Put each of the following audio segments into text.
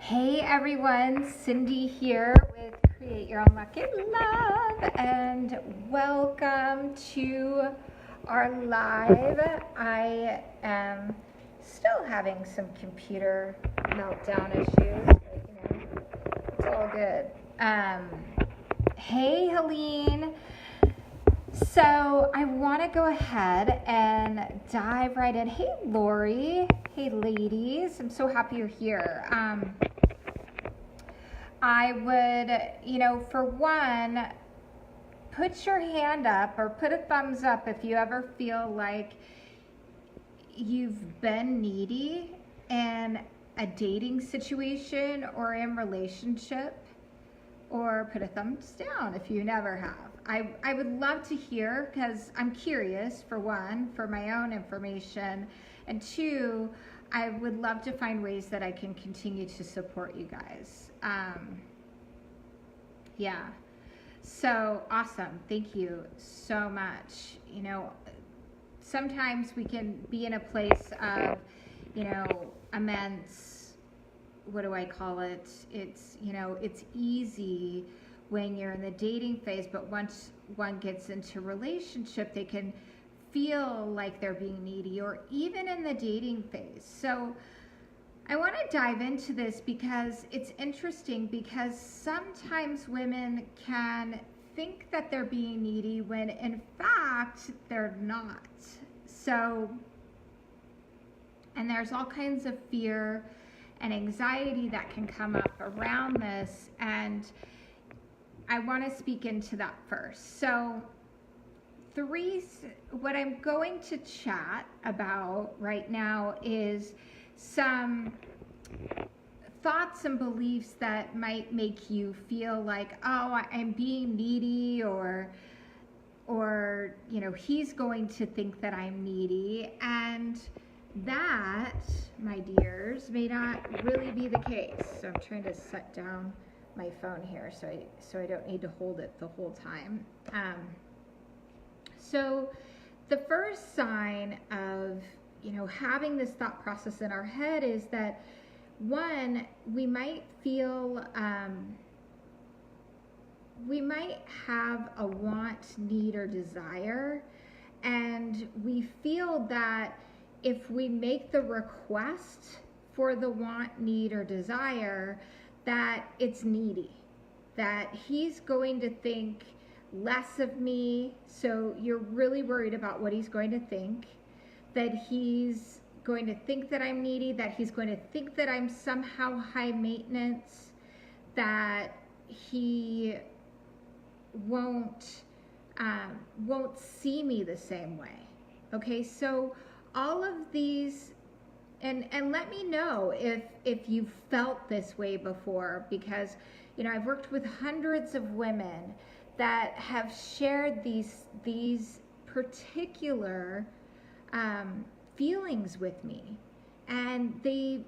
Hey everyone, Cindy here with Create Your Own Luck in Love, and welcome to our live. I am still having some computer meltdown issues, but it's all good. Hey Helene. So I want to go ahead and dive right in. Hey Lori. Hey ladies. I'm so happy you're here. I would, for one, put your hand up or put a thumbs up if you ever feel like you've been needy in a dating situation or in relationship, or put a thumbs down if you never have. I would love to hear, because I'm curious, for one, for my own information, and two, I would love to find ways that I can continue to support you guys. Yeah. So awesome. Thank you so much. Sometimes we can be in a place of, immense, what do I call it? It's easy when you're in the dating phase, but once one gets into relationship, they can feel like they're being needy, or even in the dating phase. So I want to dive into this because it's interesting, because sometimes women can think that they're being needy when in fact they're not. So, and there's all kinds of fear and anxiety that can come up around this, and I want to speak into that first. So what I'm going to chat about right now is some thoughts and beliefs that might make you feel like, oh, I'm being needy, or he's going to think that I'm needy, and that, my dears, may not really be the case. So I'm trying to set down my phone here so I don't need to hold it the whole time. So the first sign of having this thought process in our head is that, one, we might feel, we might have a want, need, or desire, and we feel that if we make the request for the want, need, or desire, that it's needy, that he's going to think less of me. So you're really worried about what he's going to think, that he's going to think that I'm needy, that he's going to think that I'm somehow high maintenance, that he won't see me the same way. Okay, so all of these, and let me know if you've felt this way before, because I've worked with hundreds of women that have shared these particular feelings with me, and they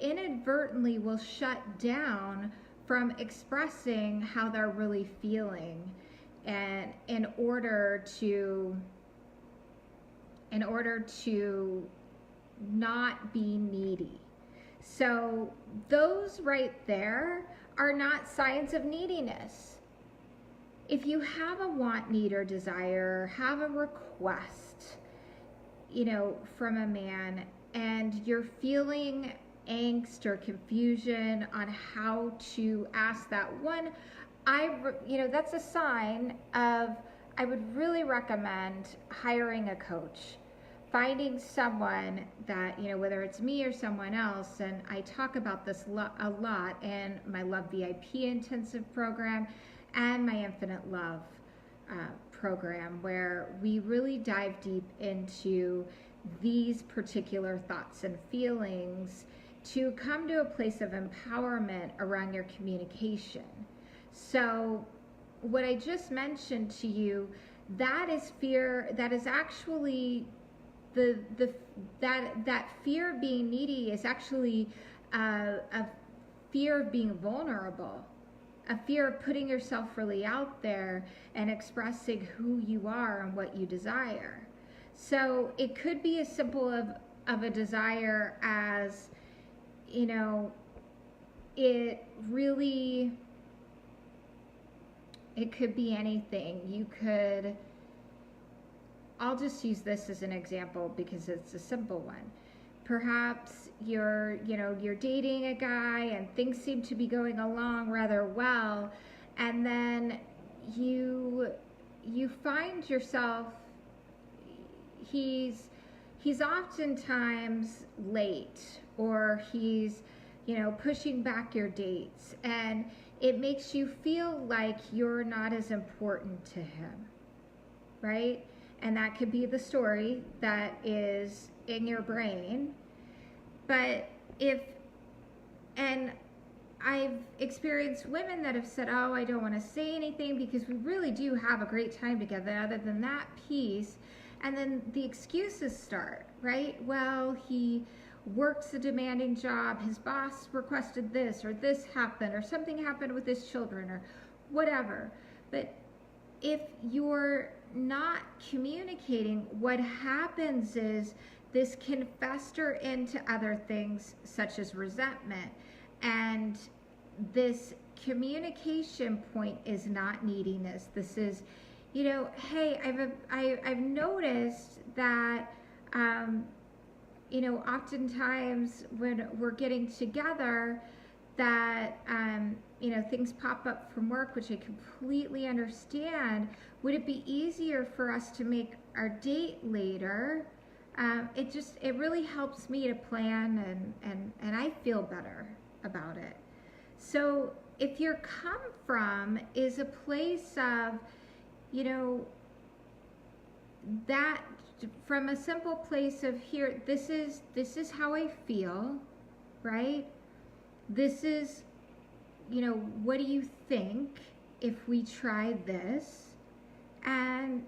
inadvertently will shut down from expressing how they're really feeling, and in order to not be needy. So those right there are not signs of neediness. If you have a want, need, or desire, have a request, from a man, and you're feeling angst or confusion on how to ask that one, that's a sign of, I would really recommend hiring a coach, finding someone that, whether it's me or someone else, and I talk about this a lot in my Love VIP intensive program and my Infinite Love program, where we really dive deep into these particular thoughts and feelings to come to a place of empowerment around your communication. So what I just mentioned to you, that is fear. That is actually that fear of being needy is actually a fear of being vulnerable, a fear of putting yourself really out there and expressing who you are and what you desire. So it could be as simple of a desire as, it really, it could be anything. You could, I'll just use this as an example because it's a simple one. Perhaps you're dating a guy and things seem to be going along rather well, and then you find yourself, he's oftentimes late, or he's pushing back your dates, and it makes you feel like you're not as important to him, right? And that could be the story that is in your brain. But and I've experienced women that have said, oh, I don't want to say anything because we really do have a great time together other than that piece. And then the excuses start, right? Well, he works a demanding job, his boss requested this, or this happened, or something happened with his children, or whatever. But if you're not communicating, what happens is this can fester into other things such as resentment. And this communication point is not neediness. This is, hey, I've noticed that, oftentimes when we're getting together, that, things pop up from work, which I completely understand. Would it be easier for us to make our date later? It really helps me to plan, and I feel better about it. So if your come from is a place of, that from a simple place of here, this is how I feel, right? This is, what do you think if we try this? And,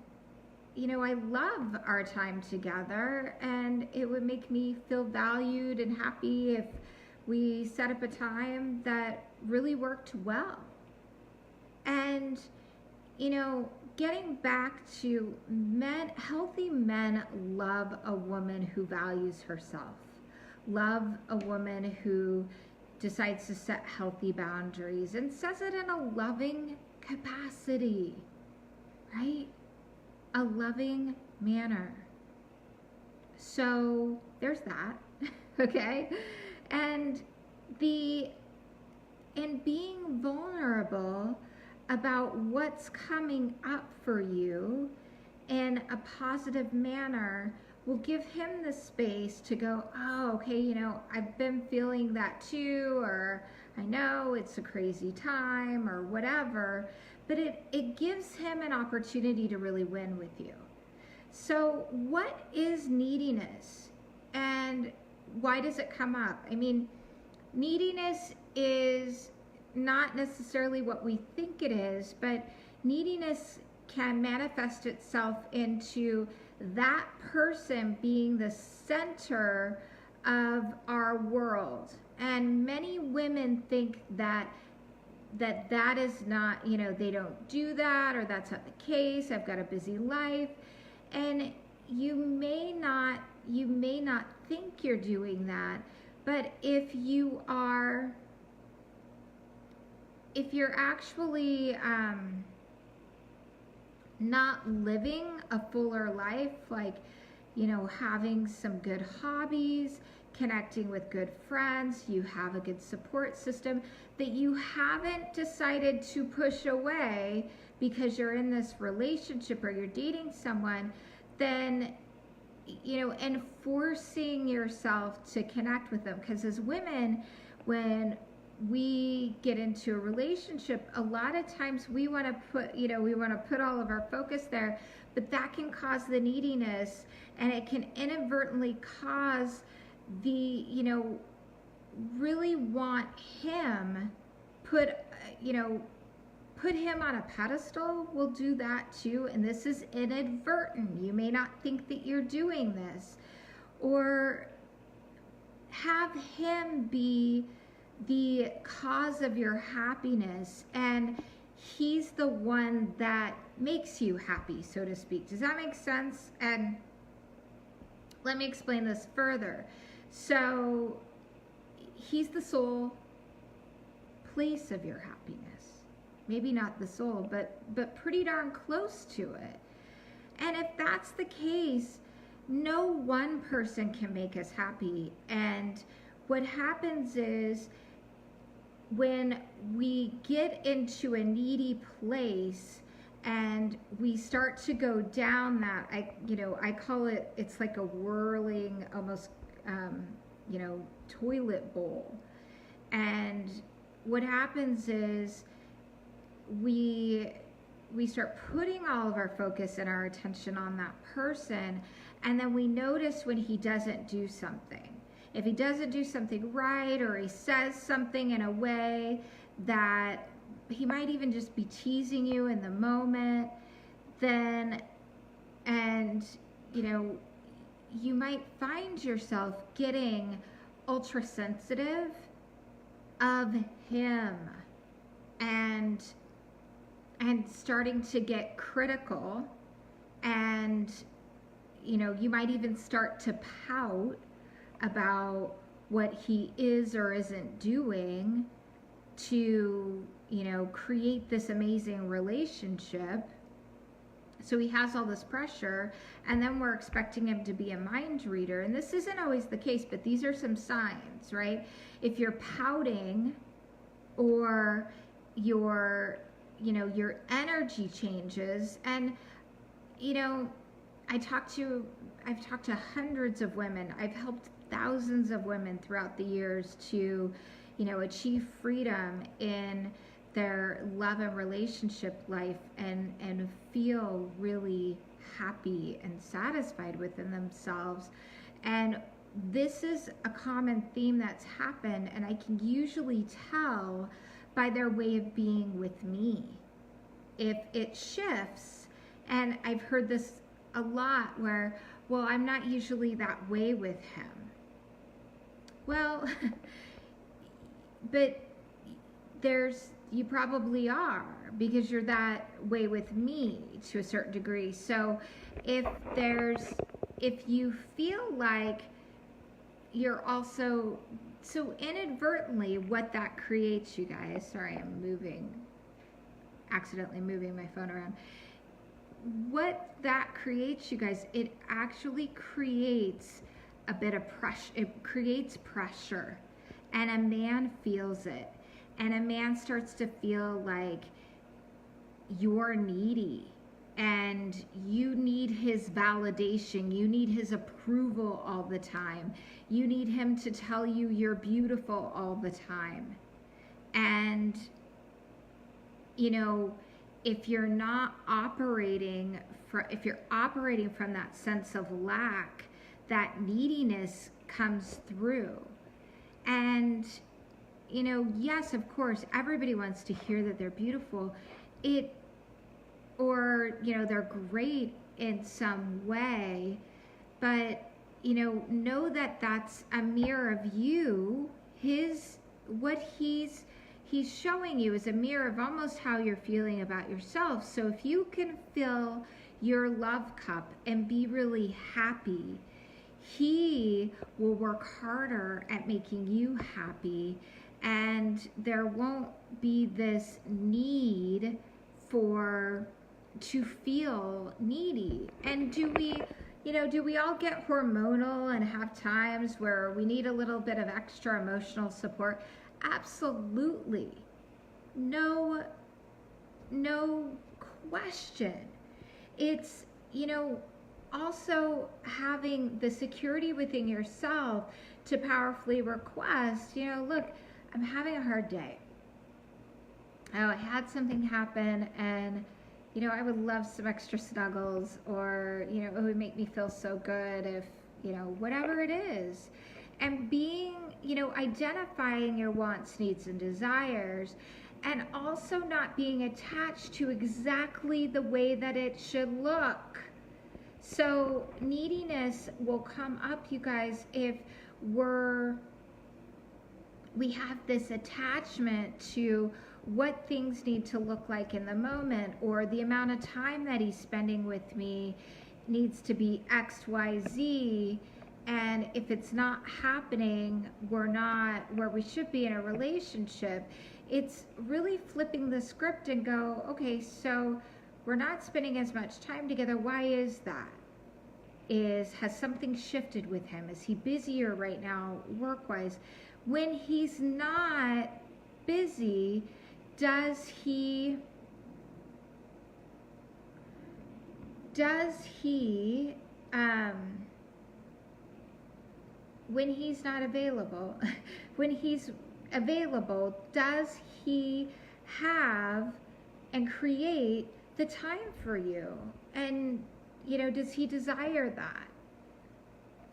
I love our time together, and it would make me feel valued and happy if we set up a time that really worked well. And, getting back to men, healthy men love a woman who values herself, love a woman who decides to set healthy boundaries and says it in a loving capacity, right? A loving manner. So there's that, okay? And being vulnerable about what's coming up for you in a positive manner will give him the space to go, oh, okay, I've been feeling that too, or I know it's a crazy time, or whatever, but it gives him an opportunity to really win with you. So what is neediness, and why does it come up? I mean, neediness is not necessarily what we think it is, but neediness can manifest itself into that person being the center of our world. And many women think that is not, they don't do that, or that's not the case. I've got a busy life. And you may not think you're doing that, but if you're actually not living a fuller life, like, having some good hobbies, connecting with good friends, you have a good support system that you haven't decided to push away because you're in this relationship or you're dating someone, then, and forcing yourself to connect with them. Because as women, when we get into a relationship, a lot of times we want to put all of our focus there, but that can cause the neediness, and it can inadvertently cause the, really want him, put him on a pedestal. Will do that too, and this is inadvertent. You may not think that you're doing this, or have him be the cause of your happiness, and he's the one that makes you happy, so to speak. Does that make sense? And let me explain this further. So he's the soul, place of your happiness. Maybe not the soul, but pretty darn close to it. And if that's the case, no one person can make us happy. And what happens is when we get into a needy place and we start to go down that, I call it, it's like a whirling, almost, toilet bowl. And what happens is we start putting all of our focus and our attention on that person, and then we notice when he doesn't do something. If he doesn't do something right, or he says something in a way that he might even just be teasing you in the moment, then, you might find yourself getting ultra sensitive of him and starting to get critical, and you might even start to pout about what he is or isn't doing to create this amazing relationship. So he has all this pressure, and then we're expecting him to be a mind reader, and this isn't always the case, but these are some signs, right? If you're pouting, or your energy changes, and I've talked to hundreds of women. I've helped thousands of women throughout the years to achieve freedom in their love and relationship life, and feel really happy and satisfied within themselves. And this is a common theme that's happened, and I can usually tell by their way of being with me. If it shifts, and I've heard this a lot where, well, I'm not usually that way with him. Well, but you probably are, because you're that way with me to a certain degree. So if you feel like you're also, so inadvertently, what that creates, you guys, sorry, I'm accidentally moving my phone around. What that creates, you guys, it actually creates a bit of pressure. It creates pressure, and a man feels it. And a man starts to feel like you're needy, and you need his validation. You need his approval all the time. You need him to tell you you're beautiful all the time. And, if you're operating from that sense of lack, that neediness comes through. And yes, of course, everybody wants to hear that they're beautiful, or they're great in some way, but know that that's a mirror of you. What he's showing you is a mirror of almost how you're feeling about yourself. So if you can fill your love cup and be really happy, he will work harder at making you happy, and there won't be this need to feel needy. And do we all get hormonal and have times where we need a little bit of extra emotional support? Absolutely. No question. It's, also having the security within yourself to powerfully request, look, I'm having a hard day. Oh, I had something happen, and I would love some extra snuggles, or it would make me feel so good if whatever it is. And being, identifying your wants, needs, and desires, and also not being attached to exactly the way that it should look. So neediness will come up, you guys, if we have this attachment to what things need to look like in the moment, or the amount of time that he's spending with me needs to be X, Y, Z, And if it's not happening, we're not where we should be in a relationship. It's really flipping the script and go, okay, so we're not spending as much time together. Why is that? Has something shifted with him? Is he busier right now work-wise? When he's not busy, does he when he's not available, when he's available, does he have and create the time for you? And, does he desire that?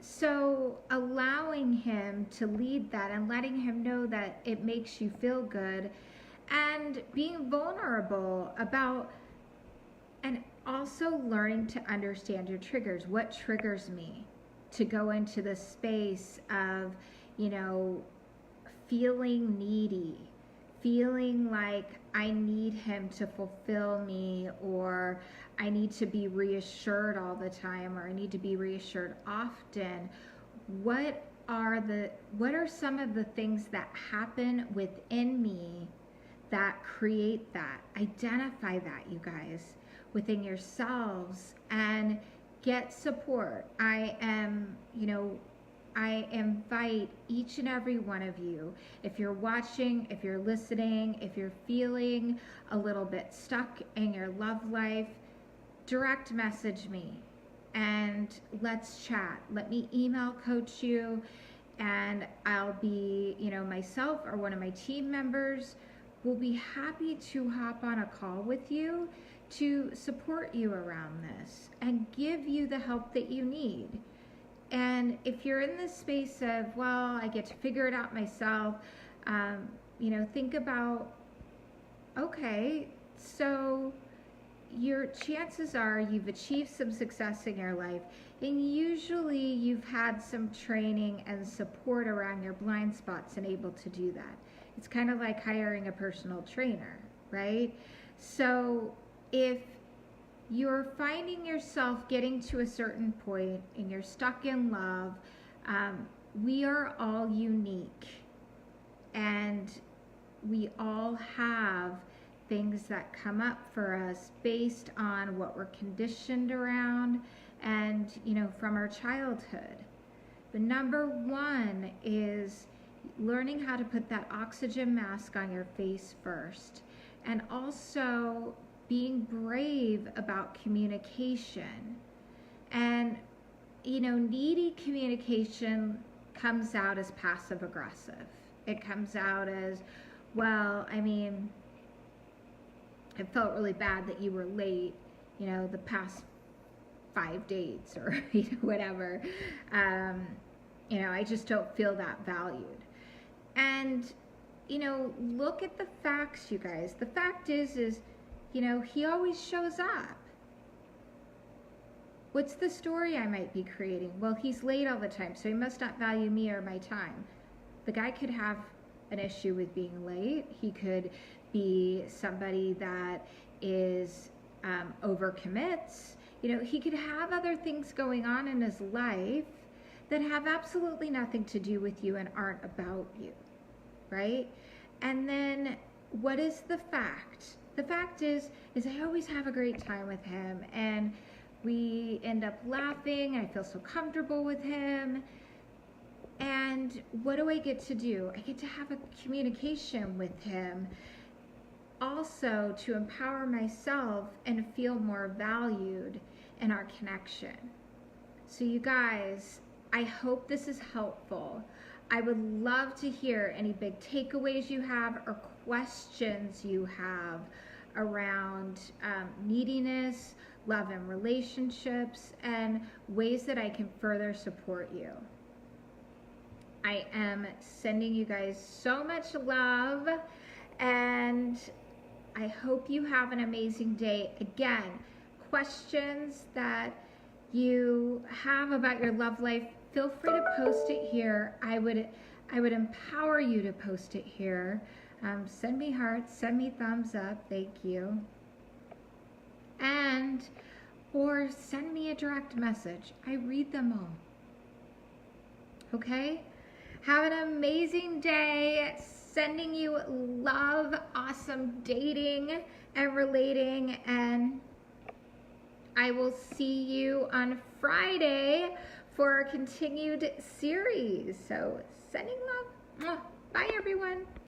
So allowing him to lead that and letting him know that it makes you feel good, and being vulnerable about, and also learning to understand your triggers. What triggers me to go into the space of, feeling needy, feeling like I need him to fulfill me, or I need to be reassured all the time, or I need to be reassured often. What are some of the things that happen within me that create that? Identify that, you guys, within yourselves, and get support. I invite each and every one of you, if you're watching, if you're listening, if you're feeling a little bit stuck in your love life, direct message me and let's chat. Let me email coach you, and I'll be, myself or one of my team members will be happy to hop on a call with you to support you around this and give you the help that you need. And if you're in this space of, well, I get to figure it out myself, think about, okay, so your chances are you've achieved some success in your life, and usually you've had some training and support around your blind spots and able to do that. It's kind of like hiring a personal trainer, right? So if you're finding yourself getting to a certain point and you're stuck in love, we are all unique, and we all have things that come up for us based on what we're conditioned around and, from our childhood. The number one is learning how to put that oxygen mask on your face first, and also being brave about communication. And, needy communication comes out as passive aggressive. It comes out as, well, I felt really bad that you were late, the past 5 dates or, whatever. I just don't feel that valued. And, look at the facts, you guys. The fact is, he always shows up. What's the story I might be creating? Well, he's late all the time, so he must not value me or my time. The guy could have an issue with being late. He could be somebody that is overcommits. He could have other things going on in his life that have absolutely nothing to do with you and aren't about you, right? And then what is the fact? The fact is I always have a great time with him, and we end up laughing. I feel so comfortable with him. And what do I get to do? I get to have a communication with him, also to empower myself and feel more valued in our connection. So you guys, I hope this is helpful. I would love to hear any big takeaways you have or questions you have around neediness, love and relationships, and ways that I can further support you. I am sending you guys so much love, and I hope you have an amazing day. Again, questions that you have about your love life, feel free to post it here. I would empower you to post it here. Send me hearts, send me thumbs up, thank you. Or send me a direct message. I read them all. okay? Have an amazing day. Sending you love, awesome dating and relating, and I will see you on Friday for our continued series. So sending love. Bye, everyone.